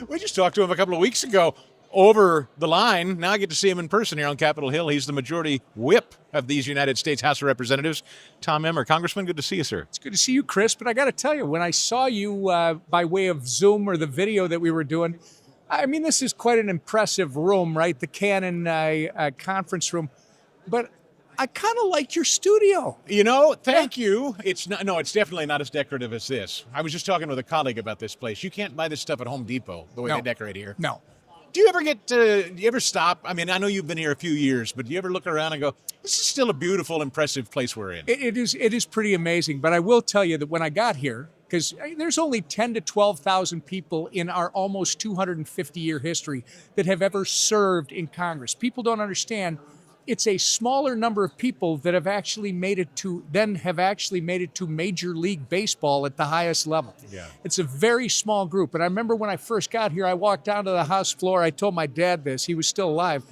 We just talked to him a couple of weeks ago over the line. Now I get to see him in person here on Capitol Hill. He's the Majority Whip of these United States House of Representatives. Tom Emmer. Congressman, good to see you, sir. It's good to see you, Chris. But I got to tell you, when I saw you by way of Zoom or the video that we were doing, I mean, this is quite an impressive room, right? The Cannon conference room. But I kind of like your studio. You know, thank you. It's definitely not as decorative as this. I was just talking with a colleague about this place. You can't buy this stuff at Home Depot the way they decorate here. No. Do you ever stop? I mean, I know you've been here a few years, but do you ever look around and go, this is still a beautiful, impressive place we're in? It is pretty amazing. But I will tell you that when I got here, because there's only 10 to 12,000 people in our almost 250-year history that have ever served in Congress. People don't understand. It's a smaller number of people that have actually made it to Major League Baseball at the highest level. Yeah. It's a very small group. And I remember when I first got here, I walked down to the House floor. I told my dad this. He was still alive.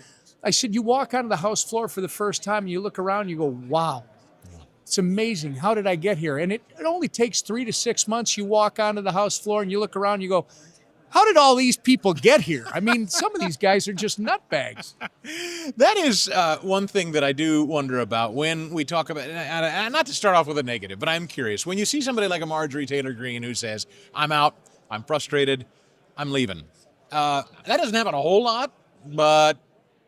I said, you walk onto the House floor for the first time, and you look around, and you go, wow. It's amazing. How did I get here? And it only takes 3 to 6 months. You walk onto the House floor, and you look around, and you go, how did all these people get here? I mean, some of these guys are just nutbags. That is one thing that I do wonder about when we talk about, and not to start off with a negative, but I'm curious. When you see somebody like a Marjorie Taylor Greene who says, I'm out, I'm frustrated, I'm leaving. That doesn't happen a whole lot, but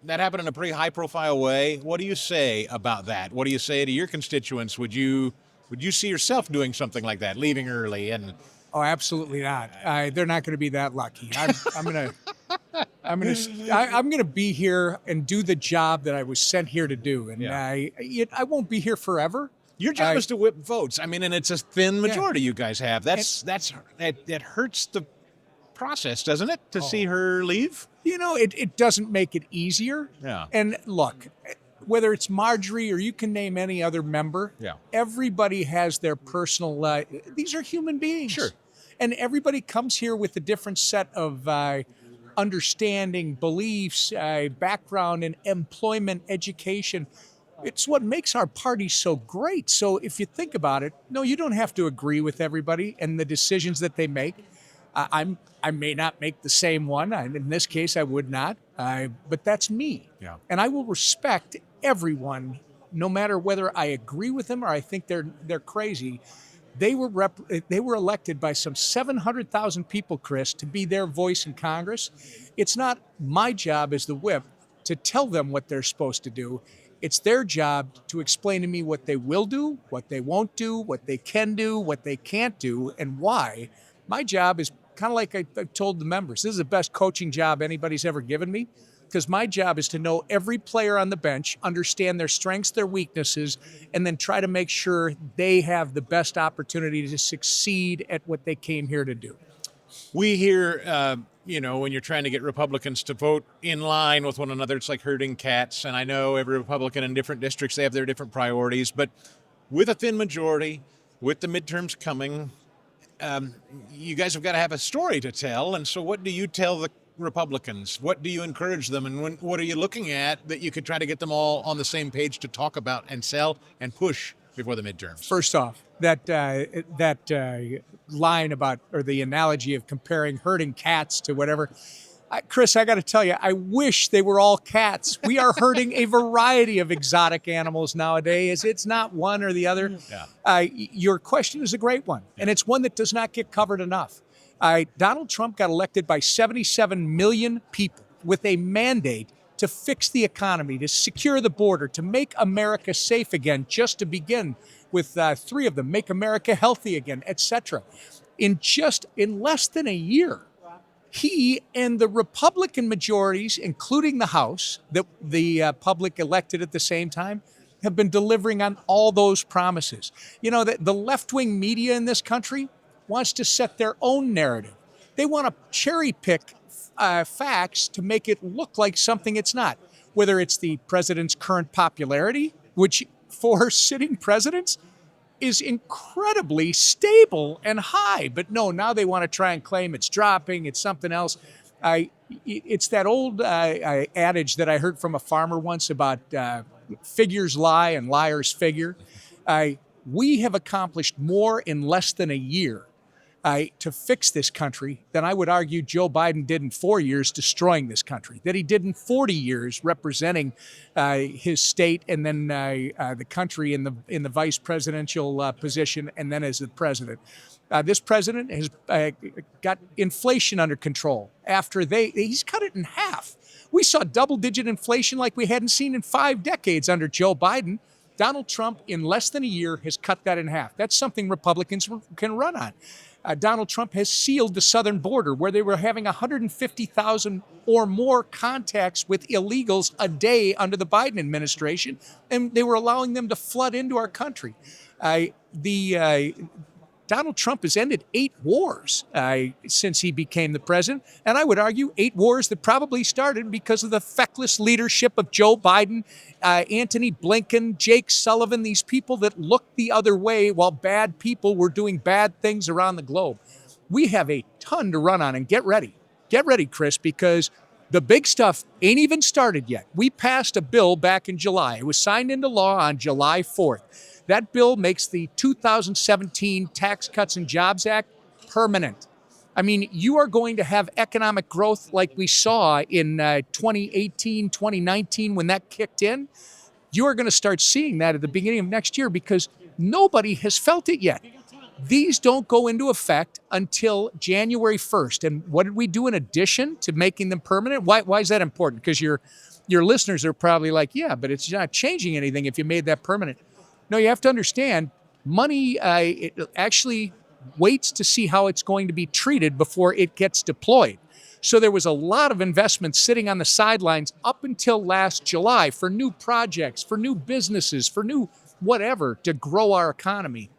that happened in a pretty high-profile way. What do you say about that? What do you say to your constituents? Would you see yourself doing something like that, leaving early and... Oh, absolutely not. They're not going to be that lucky. I'm gonna be here and do the job that I was sent here to do, and I won't be here forever. Your job is to whip votes. I mean, and it's a thin majority you guys have. That hurts the process, doesn't it, to see her leave? You know, it doesn't make it easier. Yeah. And look, whether it's Marjorie or you can name any other member, everybody has their personal, these are human beings. Sure. And everybody comes here with a different set of understanding, beliefs, background in employment, education. It's what makes our party so great. So if you think about it, no, you don't have to agree with everybody and the decisions that they make. I may not make the same one. In this case, I would not. But that's me. Yeah. And I will respect everyone, no matter whether I agree with them or I think they're crazy. They were elected by some 700,000 people, Chris, to be their voice in Congress. It's not my job as the whip to tell them what they're supposed to do. It's their job to explain to me what they will do, what they won't do, what they can do, what they can't do, and why. My job is kind of like I told the members, this is the best coaching job anybody's ever given me, because my job is to know every player on the bench, understand their strengths, their weaknesses, and then try to make sure they have the best opportunity to succeed at what they came here to do. We hear, when you're trying to get Republicans to vote in line with one another, it's like herding cats. And I know every Republican in different districts, they have their different priorities. But with a thin majority, with the midterms coming, you guys have got to have a story to tell. And so what do you tell the Republicans? What do you encourage them? And what are you looking at that you could try to get them all on the same page to talk about and sell and push before the midterms? First off, that line about, or the analogy of comparing herding cats to whatever, Chris, I got to tell you, I wish they were all cats. We are herding a variety of exotic animals nowadays. It's not one or the other. Yeah. Your question is a great one, and it's one that does not get covered enough. Donald Trump got elected by 77 million people with a mandate to fix the economy, to secure the border, to make America safe again, just to begin with 3 of them, make America healthy again, etc. In less than a year, he and the Republican majorities, including the House, that the public elected at the same time, have been delivering on all those promises. You know, the left-wing media in this country wants to set their own narrative. They want to cherry pick facts to make it look like something it's not. Whether it's the president's current popularity, which for sitting presidents is incredibly stable and high. But no, now they want to try and claim it's dropping, it's something else. It's that old adage that I heard from a farmer once about figures lie and liars figure. We have accomplished more in less than a year to fix this country than I would argue Joe Biden did in 4 years destroying this country, that he did in 40 years representing his state and then the country in the vice presidential position and then as the president. This president has got inflation under control after he's cut it in half. We saw double-digit inflation like we hadn't seen in 5 decades under Joe Biden. Donald Trump, in less than a year, has cut that in half. That's something Republicans can run on. Donald Trump has sealed the southern border where they were having 150,000 or more contacts with illegals a day under the Biden administration, and they were allowing them to flood into our country. Donald Trump has ended 8 wars since he became the president, and I would argue 8 wars that probably started because of the feckless leadership of Joe Biden, Antony Blinken, Jake Sullivan, these people that looked the other way while bad people were doing bad things around the globe. We have a ton to run on, and get ready. Get ready, Chris, because the big stuff ain't even started yet. We passed a bill back in July. It was signed into law on July 4th. That bill makes the 2017 Tax Cuts and Jobs Act permanent. I mean, you are going to have economic growth like we saw in 2018, 2019 when that kicked in. You are going to start seeing that at the beginning of next year because nobody has felt it yet. These don't go into effect until January 1st. And what did we do in addition to making them permanent? Why is that important? Because your listeners are probably like, yeah, but it's not changing anything if you made that permanent. No, you have to understand, money it actually waits to see how it's going to be treated before it gets deployed. So there was a lot of investment sitting on the sidelines up until last July for new projects, for new businesses, for new whatever to grow our economy,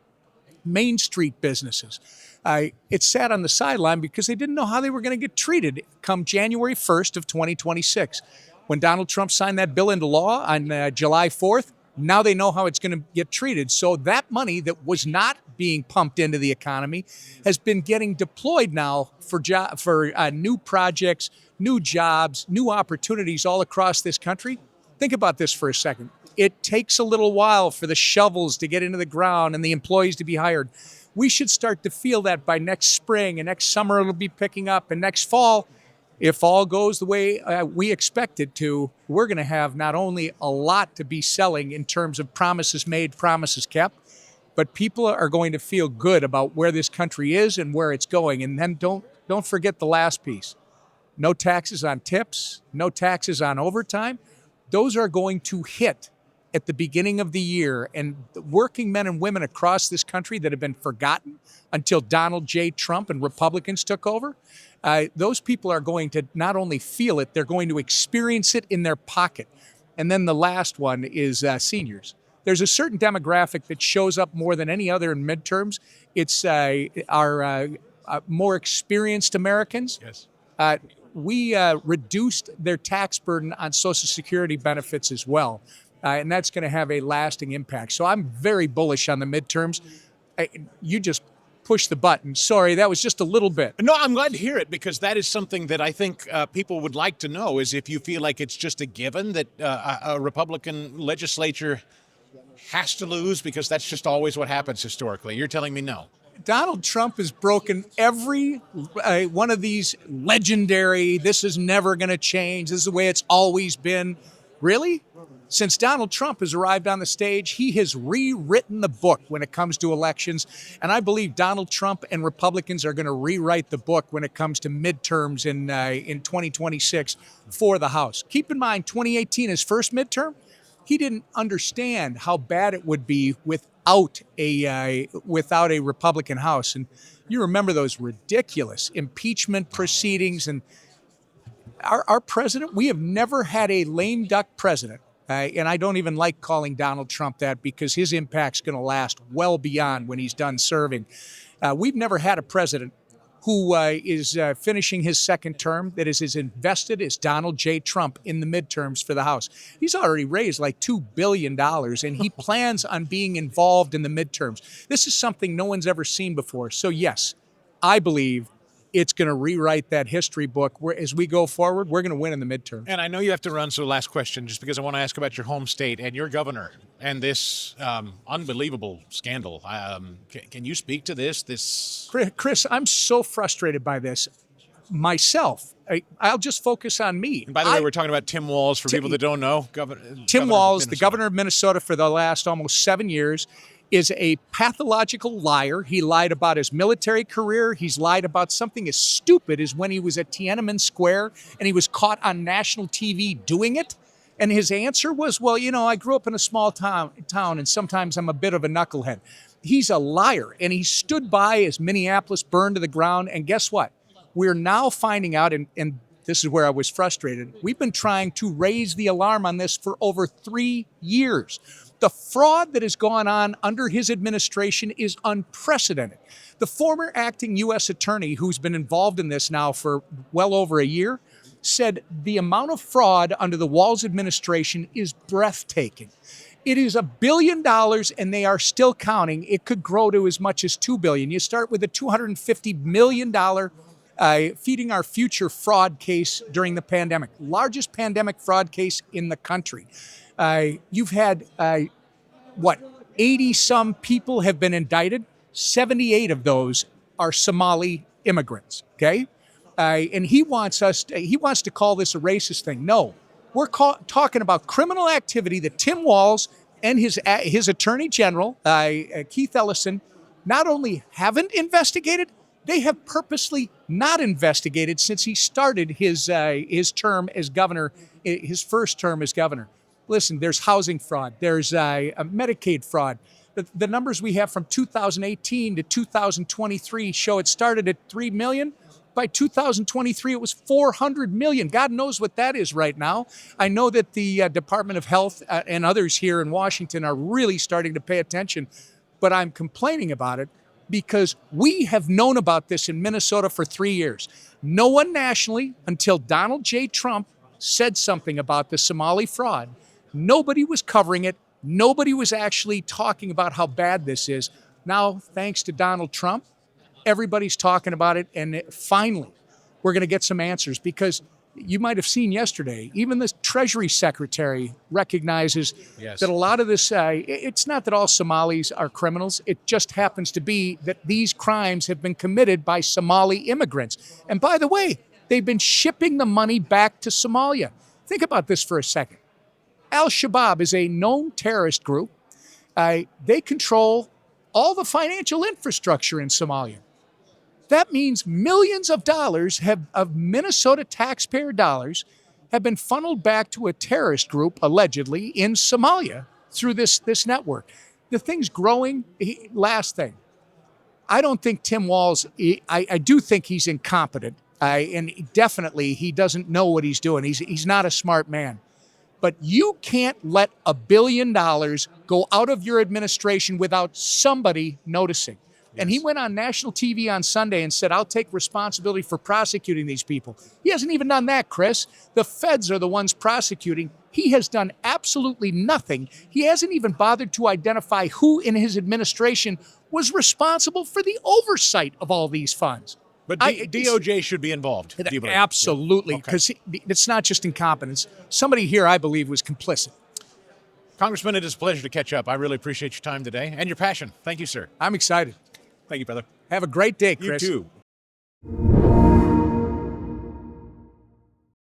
Main Street businesses. It sat on the sideline because they didn't know how they were going to get treated come January 1st of 2026. When Donald Trump signed that bill into law on July 4th, now they know how it's going to get treated. So that money that was not being pumped into the economy has been getting deployed now for new projects, new jobs, new opportunities all across this country. Think about this for a second. It takes a little while for the shovels to get into the ground and the employees to be hired. We should start to feel that by next spring, and next summer it'll be picking up, and next fall, if all goes the way we expect it to, we're going to have not only a lot to be selling in terms of promises made, promises kept, but people are going to feel good about where this country is and where it's going. And then don't forget the last piece. No taxes on tips, no taxes on overtime. Those are going to hit at the beginning of the year. And the working men and women across this country that have been forgotten until Donald J. Trump and Republicans took over, those people are going to not only feel it, they're going to experience it in their pocket. And then the last one is seniors. There's a certain demographic that shows up more than any other in midterms. It's our more experienced Americans. Yes. We reduced their tax burden on Social Security benefits as well. And that's going to have a lasting impact. So I'm very bullish on the midterms. You just push the button. Sorry, that was just a little bit. No, I'm glad to hear it because that is something that I think people would like to know is if you feel like it's just a given that a Republican legislature has to lose because that's just always what happens historically. You're telling me no. Donald Trump has broken every one of these legendary, this is never going to change, this is the way it's always been. Really? Since Donald Trump has arrived on the stage, he has rewritten the book when it comes to elections. And I believe Donald Trump and Republicans are going to rewrite the book when it comes to midterms in 2026 for the House. Keep in mind, 2018, his first midterm, he didn't understand how bad it would be without a Republican House. And you remember those ridiculous impeachment proceedings. And our president, we have never had a lame duck president. And I don't even like calling Donald Trump that because his impact's going to last well beyond when he's done serving. We've never had a president who is finishing his second term that is as invested as Donald J. Trump in the midterms for the House. He's already raised like $2 billion, and he plans on being involved in the midterms. This is something no one's ever seen before. So yes, I believe it's going to rewrite that history book. As we go forward, we're going to win in the midterm. And I know you have to run, so last question, just because I want to ask about your home state and your governor and this unbelievable scandal. Can you speak to this? Chris, I'm so frustrated by this myself. I'll just focus on me. And by the way, we're talking about Tim Walz, for people that don't know. Tim Walz, the governor of Minnesota for the last almost 7 years, is a pathological liar. He lied about his military career. He's lied about something as stupid as when he was at Tiananmen Square and he was caught on national TV doing it. And his answer was, well, I grew up in a small town and sometimes I'm a bit of a knucklehead. He's a liar. And he stood by as Minneapolis burned to the ground. And guess what? We're now finding out, and this is where I was frustrated. We've been trying to raise the alarm on this for over 3 years. The fraud that has gone on under his administration is unprecedented. The former acting U.S. attorney, who's been involved in this now for well over a year, said the amount of fraud under the Walz administration is breathtaking. It is $1 billion, and they are still counting. It could grow to as much as $2 billion. You start with a $250 million feeding our future fraud case during the pandemic, largest pandemic fraud case in the country. You've had, 80-some people have been indicted. 78 of those are Somali immigrants, okay? And he wants to call this a racist thing. No, we're talking about criminal activity that Tim Walz and his attorney general, Keith Ellison, not only haven't investigated, they have purposely not investigated since he started his term as governor, his first term as governor. Listen, there's housing fraud. There's a Medicaid fraud. The numbers we have from 2018 to 2023 show it started at 3 million. By 2023, it was 400 million. God knows what that is right now. I know that the Department of Health and others here in Washington are really starting to pay attention, but I'm complaining about it because we have known about this in Minnesota for 3 years. No one nationally, until Donald J. Trump said something about the Somali fraud. Nobody was covering it. Nobody was actually talking about how bad this is. Now, thanks to Donald Trump, everybody's talking about it. And finally, we're going to get some answers because you might have seen yesterday, even the Treasury Secretary recognizes that a lot of this, it's not that all Somalis are criminals. It just happens to be that these crimes have been committed by Somali immigrants. And by the way, they've been shipping the money back to Somalia. Think about this for a second. Al-Shabaab is a known terrorist group. They control all the financial infrastructure in Somalia. That means millions of dollars of Minnesota taxpayer dollars have been funneled back to a terrorist group, allegedly, in Somalia through this network. The thing's growing. Last thing, I don't think Tim Walz, I do think he's incompetent, and definitely he doesn't know what he's doing. He's not a smart man. But you can't let $1 billion go out of your administration without somebody noticing. Yes. And he went on national TV on Sunday and said, I'll take responsibility for prosecuting these people. He hasn't even done that, Chris. The feds are the ones prosecuting. He has done absolutely nothing. He hasn't even bothered to identify who in his administration was responsible for the oversight of all these funds. But DOJ should be involved. Absolutely, because it's not just incompetence. Somebody here, I believe, was complicit. Congressman, it is a pleasure to catch up. I really appreciate your time today and your passion. Thank you, sir. I'm excited. Thank you, brother. Have a great day, Chris. You too.